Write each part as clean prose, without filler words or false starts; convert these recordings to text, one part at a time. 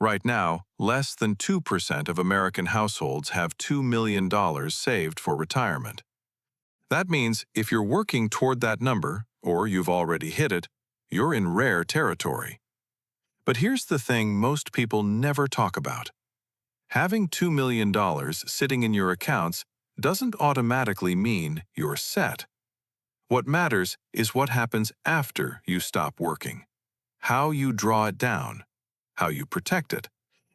Right now, less than 2% of American households have $2 million saved for retirement. That means if you're working toward that number, or you've already hit it, you're in rare territory. But here's the thing most people never talk about. Having $2 million sitting in your accounts doesn't automatically mean you're set. What matters is what happens after you stop working, how you draw it down, how you protect it,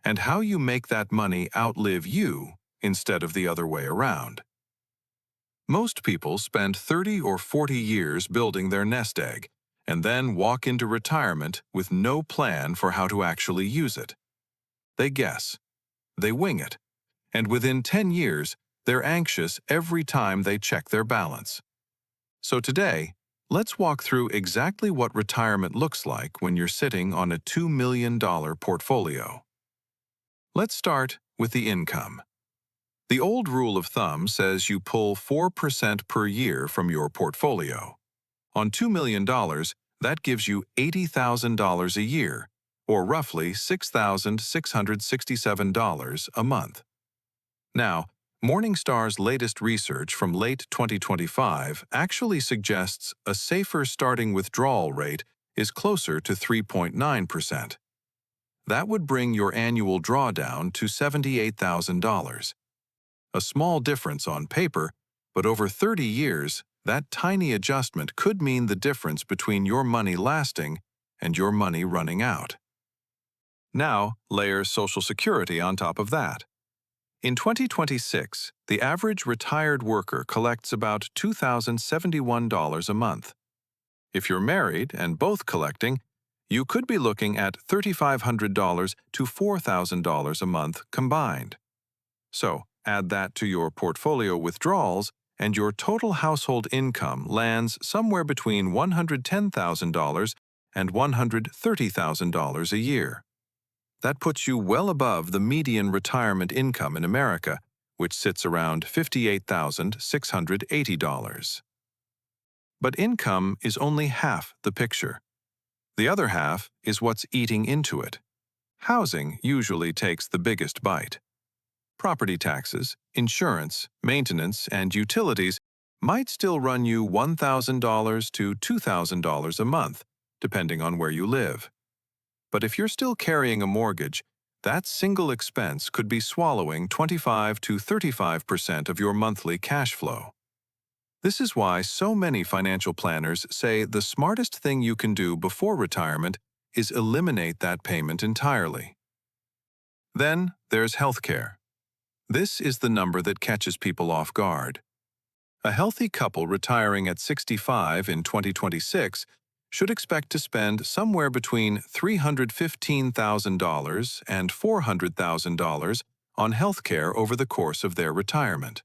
and how you make that money outlive you instead of the other way around. Most people spend 30 or 40 years building their nest egg and then walk into retirement with no plan for how to actually use it. They guess, they wing it, and within 10 years, they're anxious every time they check their balance. So today, let's walk through exactly what retirement looks like when you're sitting on a $2 million portfolio. Let's start with the income. The old rule of thumb says you pull 4% per year from your portfolio. On $2 million, that gives you $80,000 a year, or roughly $6,667 a month. Now, Morningstar's latest research from late 2025 actually suggests a safer starting withdrawal rate is closer to 3.9%. That would bring your annual drawdown to $78,000. A small difference on paper, but over 30 years, that tiny adjustment could mean the difference between your money lasting and your money running out. Now, layer Social Security on top of that. In 2026, the average retired worker collects about $2,071 a month. If you're married and both collecting, you could be looking at $3,500 to $4,000 a month combined. So, add that to your portfolio withdrawals, and your total household income lands somewhere between $110,000 and $130,000 a year. That puts you well above the median retirement income in America, which sits around $58,680. But income is only half the picture. The other half is what's eating into it. Housing usually takes the biggest bite. Property taxes, insurance, maintenance, and utilities might still run you $1,000 to $2,000 a month, depending on where you live. But if you're still carrying a mortgage, that single expense could be swallowing 25 to 35% of your monthly cash flow. This is why so many financial planners say the smartest thing you can do before retirement is eliminate that payment entirely. Then there's healthcare. This is the number that catches people off guard. A healthy couple retiring at 65 in 2026 should expect to spend somewhere between $315,000 and $400,000 on healthcare over the course of their retirement.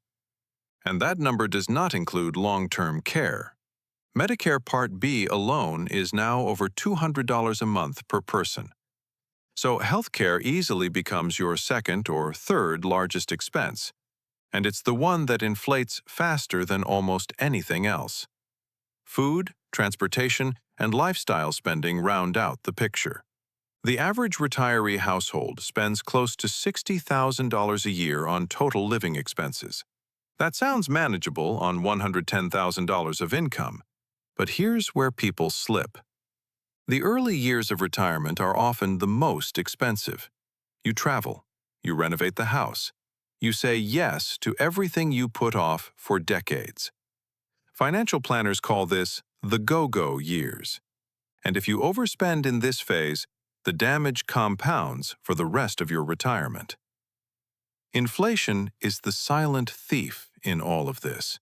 And that number does not include long-term care. Medicare Part B alone is now over $200 a month per person. So healthcare easily becomes your second or third largest expense, and it's the one that inflates faster than almost anything else. Food, transportation, and lifestyle spending round out the picture. The average retiree household spends close to $60,000 a year on total living expenses. That sounds manageable on $110,000 of income, but here's where people slip. The early years of retirement are often the most expensive. You travel, you renovate the house, you say yes to everything you put off for decades. Financial planners call this the go-go years. And if you overspend in this phase, the damage compounds for the rest of your retirement. Inflation is the silent thief in all of this.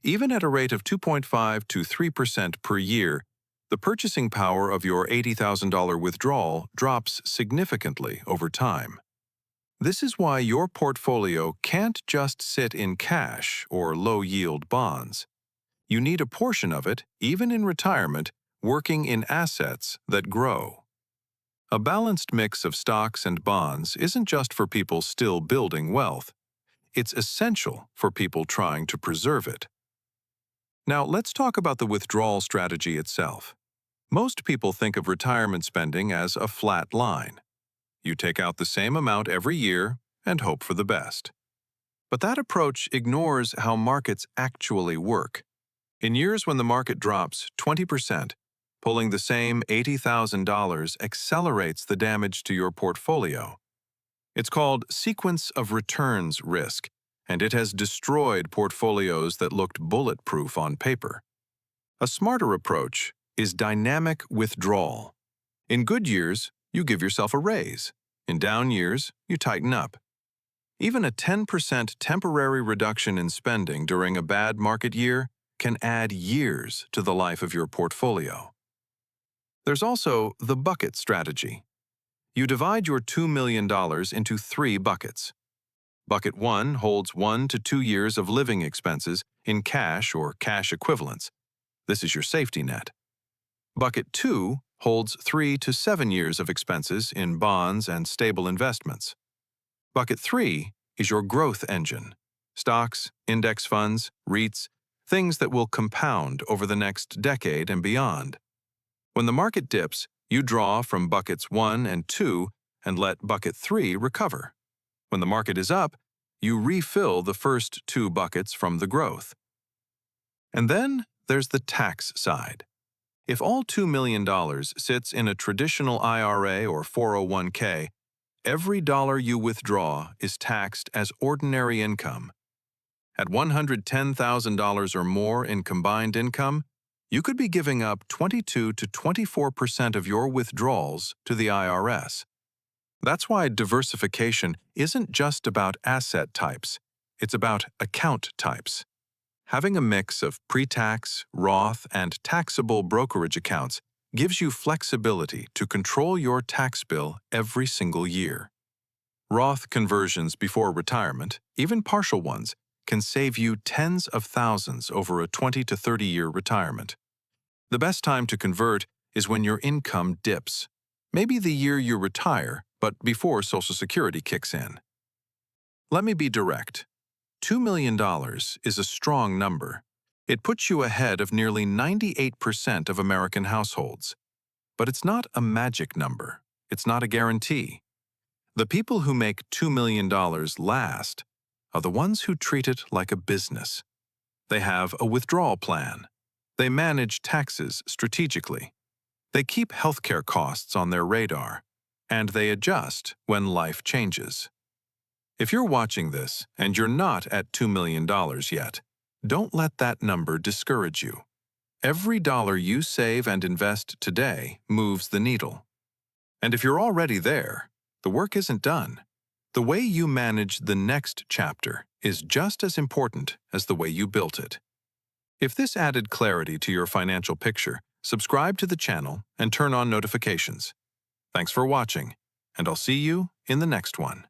Even at a rate of 2.5 to 3% per year, the purchasing power of your $80,000 withdrawal drops significantly over time. This is why your portfolio can't just sit in cash or low-yield bonds. You need a portion of it, even in retirement, working in assets that grow. A balanced mix of stocks and bonds isn't just for people still building wealth. It's essential for people trying to preserve it. Now, let's talk about the withdrawal strategy itself. Most people think of retirement spending as a flat line. You take out the same amount every year and hope for the best. But that approach ignores how markets actually work. In years when the market drops 20%, pulling the same $80,000 accelerates the damage to your portfolio. It's called sequence of returns risk, and it has destroyed portfolios that looked bulletproof on paper. A smarter approach is dynamic withdrawal. In good years, you give yourself a raise. In down years, you tighten up. Even a 10% temporary reduction in spending during a bad market year can add years to the life of your portfolio. There's also the bucket strategy. You divide your $2 million into 3 buckets. Bucket 1 holds 1 to 2 years of living expenses in cash or cash equivalents. This is your safety net. Bucket 2 holds 3 to 7 years of expenses in bonds and stable investments. Bucket 3 is your growth engine. Stocks, index funds, REITs, things that will compound over the next decade and beyond. When the market dips, you draw from buckets 1 and 2 and let bucket 3 recover. When the market is up, you refill the first 2 buckets from the growth. And then there's the tax side. If all $2 million sits in a traditional IRA or 401k, every dollar you withdraw is taxed as ordinary income. At $110,000 or more in combined income, you could be giving up 22 to 24% of your withdrawals to the IRS. That's why diversification isn't just about asset types, it's about account types. Having a mix of pre-tax, Roth, and taxable brokerage accounts gives you flexibility to control your tax bill every single year. Roth conversions before retirement, even partial ones, can save you tens of thousands over a 20 to 30-year retirement. The best time to convert is when your income dips. Maybe the year you retire, but before Social Security kicks in. Let me be direct. $2 million is a strong number. It puts you ahead of nearly 98% of American households. But it's not a magic number. It's not a guarantee. The people who make $2 million last are the ones who treat it like a business. They have a withdrawal plan. They manage taxes strategically. They keep healthcare costs on their radar, and they adjust when life changes. If you're watching this and you're not at $2 million yet, don't let that number discourage you. Every dollar you save and invest today moves the needle. And if you're already there, the work isn't done. The way you manage the next chapter is just as important as the way you built it. If this added clarity to your financial picture, subscribe to the channel and turn on notifications. Thanks for watching, and I'll see you in the next one.